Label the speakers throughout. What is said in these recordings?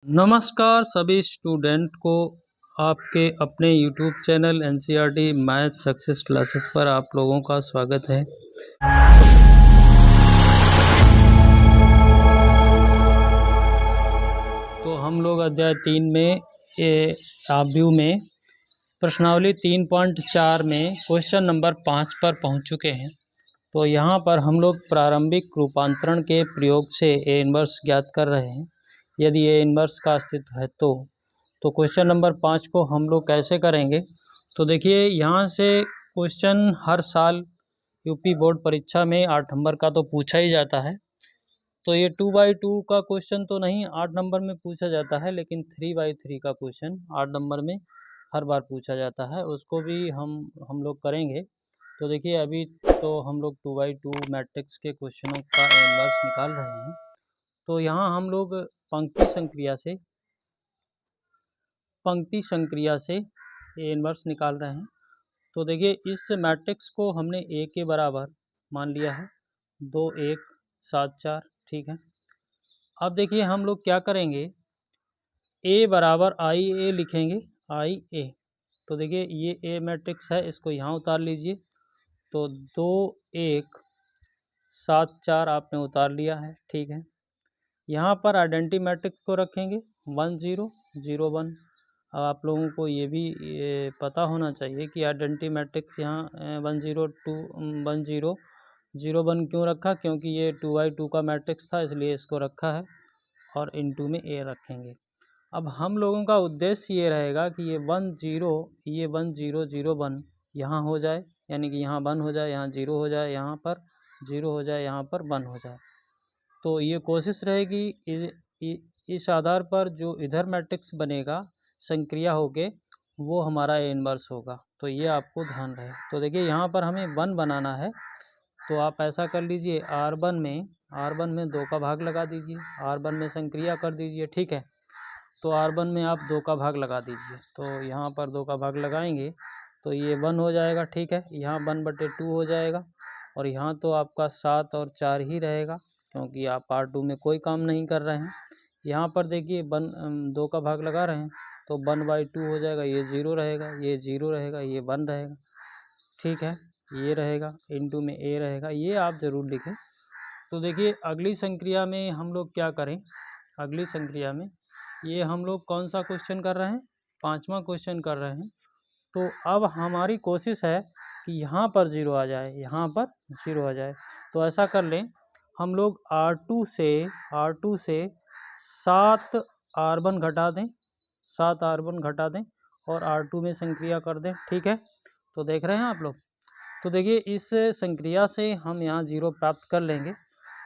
Speaker 1: नमस्कार सभी स्टूडेंट को आपके अपने YouTube channel NCERT math success classes पर आप लोगों का स्वागत है। तो हम लोग अध्याय 3 में व्यू में प्रश्नावली 3.4 में क्वेश्चन नंबर 5 पर पहुंच चुके हैं। तो यहाँ पर हम लोग प्रारंभिक रूपांतरण के प्रयोग से ए इन्वर्स ज्ञात कर रहे हैं। यदि ए इन्वर्स का अस्तित्व है तो क्वेश्चन नंबर 5 को हम लोग कैसे करेंगे। तो देखिए, यहाँ से क्वेश्चन हर साल यूपी बोर्ड परीक्षा में 8 नंबर का तो पूछा ही जाता है। तो ये 2x2 का क्वेश्चन तो नहीं 8 नंबर में पूछा जाता है, लेकिन 3x3 का क्वेश्चन 8 नंबर में हर बार पूछा जाता है, उसको भी हम लोग करेंगे। तो देखिए, अभी तो हम लोग 2x2 मैट्रिक्स के क्वेश्चनों का इन्वर्स निकाल रहे हैं। तो यहाँ हम लोग पंक्ति संक्रिया से ए इन्वर्स निकाल रहे हैं। तो देखिए, इस मैट्रिक्स को हमने ए के बराबर मान लिया है 2 1 7 4, ठीक है। अब देखिए, हम लोग क्या करेंगे, ए बराबर आई ए लिखेंगे, आई ए। तो देखिए, ये ए मैट्रिक्स है, इसको यहाँ उतार लीजिए। तो 2 1 7 4 आपने उतार लिया है, ठीक है। यहाँ पर आइडेंटिटी मैट्रिक्स को रखेंगे 1 0 0 1। अब आप लोगों को ये भी पता होना चाहिए कि आइडेंटिटी मैट्रिक्स यहाँ 1 0 2 1 0 0 1 क्यों रखा, क्योंकि ये 2x2 का मैट्रिक्स था, इसलिए इसको रखा है और इनटू में ए रखेंगे। अब हम लोगों का उद्देश्य ये रहेगा कि ये 1 0 0 1 यहाँ हो जाए, यानी कि यहाँ 1 हो जाए, यहाँ 0 हो जाए, यहाँ पर 0 हो जाए, यहाँ पर 1 हो जाए। तो ये कोशिश रहेगी इस आधार पर जो इधर मैट्रिक्स बनेगा संक्रिया होके वो हमारा ए इन्वर्स होगा। तो ये आपको ध्यान रहे। तो देखिए, यहाँ पर हमें 1 बनाना है, तो आप ऐसा कर लीजिए, R1 में 2 का भाग लगा दीजिए, R1 में संक्रिया कर दीजिए, ठीक है। तो R1 में आप 2 का भाग लगा दीजिए। तो यहाँ पर 2 का भाग लगाएंगे तो ये 1 हो जाएगा, ठीक है। यहाँ 1/2 हो जाएगा और यहाँ तो आपका 7 और 4 ही रहेगा, क्योंकि आप R2 में कोई काम नहीं कर रहे हैं। यहाँ पर देखिए 2 का भाग लगा रहे हैं तो 1/2 हो जाएगा, ये 0 रहेगा, ये 0 रहेगा, ये 1 रहेगा, ठीक है। ये रहेगा, इनटू में ए रहेगा, ये आप ज़रूर लिखें। तो देखिए, अगली संक्रिया में हम लोग क्या करें। अगली संक्रिया में ये हम लोग कौन सा क्वेश्चन कर रहे हैं, 5वां क्वेश्चन कर रहे हैं। तो अब हमारी कोशिश है कि यहाँ पर 0 आ जाए, यहाँ पर 0 आ जाए। तो ऐसा कर लें, हम लोग R2 से 7 R1 घटा दें, 7 R1 घटा दें और R2 में संक्रिया कर दें, ठीक है। तो देख रहे हैं आप लोग। तो देखिए, इस संक्रिया से हम यहाँ 0 प्राप्त कर लेंगे।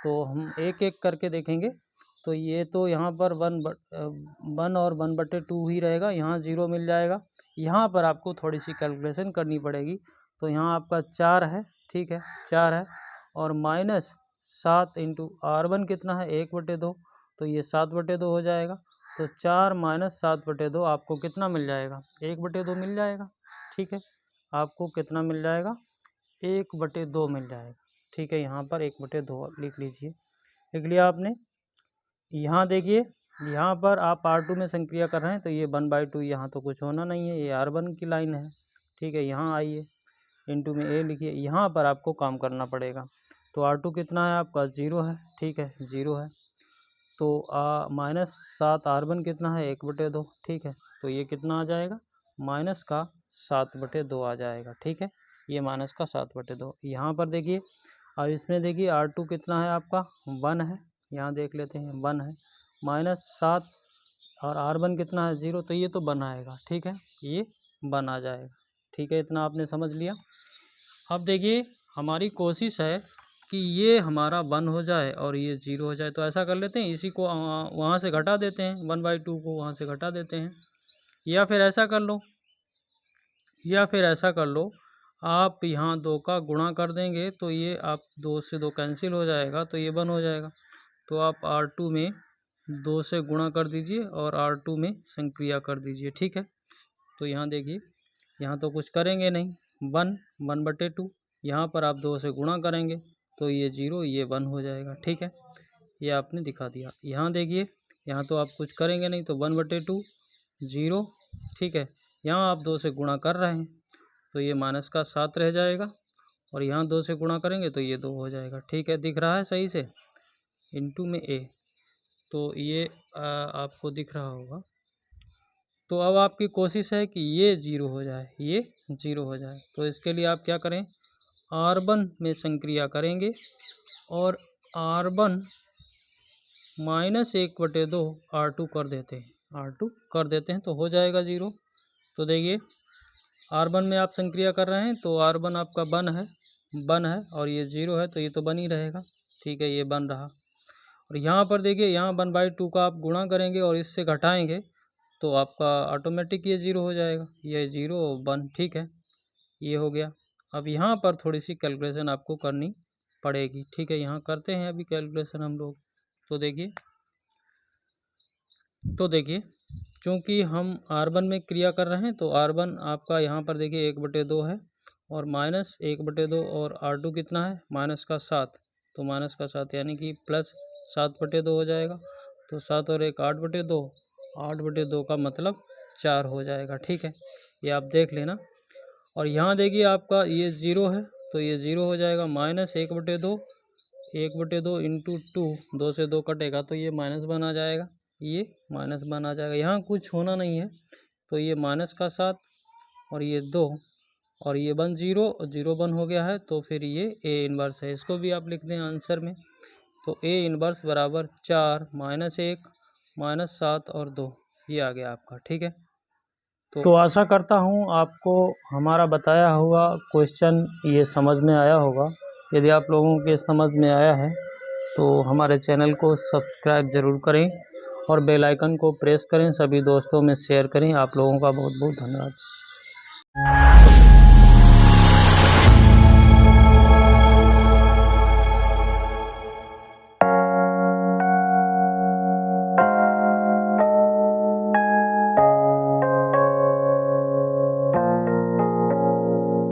Speaker 1: तो हम एक एक करके देखेंगे। तो ये तो यहाँ पर 1 और 1/2 ही रहेगा, यहाँ 0 मिल जाएगा। यहाँ पर आपको थोड़ी सी कैलकुलेशन करनी पड़ेगी। तो यहाँ आपका 4 है, ठीक है, 4 है और -7 इंटू R1 कितना है 1/2, तो ये 7/2 हो जाएगा। तो 4 - 7/2 आपको कितना मिल जाएगा, 1/2 मिल जाएगा, ठीक है। आपको कितना मिल जाएगा, 1/2 मिल जाएगा, ठीक है। यहाँ पर 1/2 लिख लीजिए, लिख लिया आपने। यहाँ देखिए, यहाँ पर आप R2 में संक्रिया कर रहे हैं तो ये 1/2, यहाँ तो कुछ होना नहीं है, ये R1 की लाइन है, ठीक है। यहाँ आइए, इनटू में ए लिखिए, यहाँ पर आपको काम करना पड़ेगा। तो R2 कितना है आपका 0 है, ठीक है, 0 है। तो -7 R1 कितना है 1/2, ठीक है। तो ये कितना आ जाएगा, -7/2 आ जाएगा, ठीक है। ये -7/2। यहाँ पर देखिए, अब इसमें देखिए R2 कितना है आपका 1 है, यहाँ देख लेते हैं 1 है, -7 और R1 कितना है 0, तो ये तो 1 आएगा, ठीक है, ये 1 आ जाएगा, ठीक है। इतना आपने समझ लिया। अब देखिए, हमारी कोशिश है कि ये हमारा 1 हो जाए और ये 0 हो जाए। तो ऐसा कर लेते हैं, इसी को वहाँ से घटा देते हैं, 1/2 को वहाँ से घटा देते हैं। या फिर ऐसा कर लो, आप यहाँ 2 का गुणा कर देंगे तो ये आप 2 से 2 कैंसिल हो जाएगा, तो ये 1 हो जाएगा। तो आप R2 में 2 से गुणा कर दीजिए और R2 में संक्रिया कर दीजिए, ठीक है। तो यहाँ देखिए, यहाँ तो कुछ करेंगे नहीं, 1/2, यहाँ पर आप 2 से गुणा करेंगे तो ये 0, ये 1 हो जाएगा, ठीक है। ये आपने दिखा दिया। यहाँ देखिए, यहाँ तो आप कुछ करेंगे नहीं, तो 1/2 0, ठीक है। यहाँ आप 2 से गुणा कर रहे हैं तो ये माइनस का 7 रह जाएगा, और यहाँ 2 से गुणा करेंगे तो ये 2 हो जाएगा, ठीक है। दिख रहा है सही से, इनटू में a, तो ये आपको दिख रहा होगा। तो अब आपकी कोशिश है कि ये 0 हो जाए, ये 0 हो जाए। तो इसके लिए आप क्या करें, R1 में संक्रिया करेंगे और R1 -1/2 R2 कर देते हैं, R2 कर देते हैं तो हो जाएगा 0। तो देखिए R1 में आप संक्रिया कर रहे हैं तो R1 आपका 1 है और ये 0 है, तो ये तो बन ही रहेगा, ठीक है, ये बन रहा। और यहाँ पर देखिए, यहाँ 1/2 का आप गुणा करेंगे और इससे घटाएंगे तो आपका ऑटोमेटिक ये 0 हो जाएगा, ये 0 1, ठीक है, ये हो गया। अब यहाँ पर थोड़ी सी कैलकुलेशन आपको करनी पड़ेगी, ठीक है। यहाँ करते हैं अभी कैलकुलेशन हम लोग। तो देखिए चूँकि हम R1 में क्रिया कर रहे हैं तो R1 आपका यहाँ पर देखिए 1/2 है और -1/2, और R2 कितना है, माइनस का 7, तो माइनस का 7 यानी कि प्लस 7/2 हो जाएगा। तो 7 और 1 8/2, 8/2 का मतलब 4 हो जाएगा, ठीक है, ये आप देख लेना। और यहाँ देखिए आपका ये 0 है तो ये 0 हो जाएगा, -1/2, 1/2 इंटू 2, 2 से 2 कटेगा तो ये -1 आ जाएगा, ये -1 आ जाएगा। यहाँ कुछ होना नहीं है तो ये माइनस का 7 और ये 2 और ये 1 0 और 0 1 हो गया है, तो फिर ये A इन्वर्स है। इसको भी आप लिख दें आंसर में, तो A इन्वर्स बराबर 4 -1 -7 और 2, ये आ गया आपका, ठीक है। तो आशा करता हूँ आपको हमारा बताया हुआ क्वेश्चन ये समझ में आया होगा। यदि आप लोगों के समझ में आया है तो हमारे चैनल को सब्सक्राइब ज़रूर करें और बेल आइकन को प्रेस करें, सभी दोस्तों में शेयर करें। आप लोगों का बहुत बहुत धन्यवाद।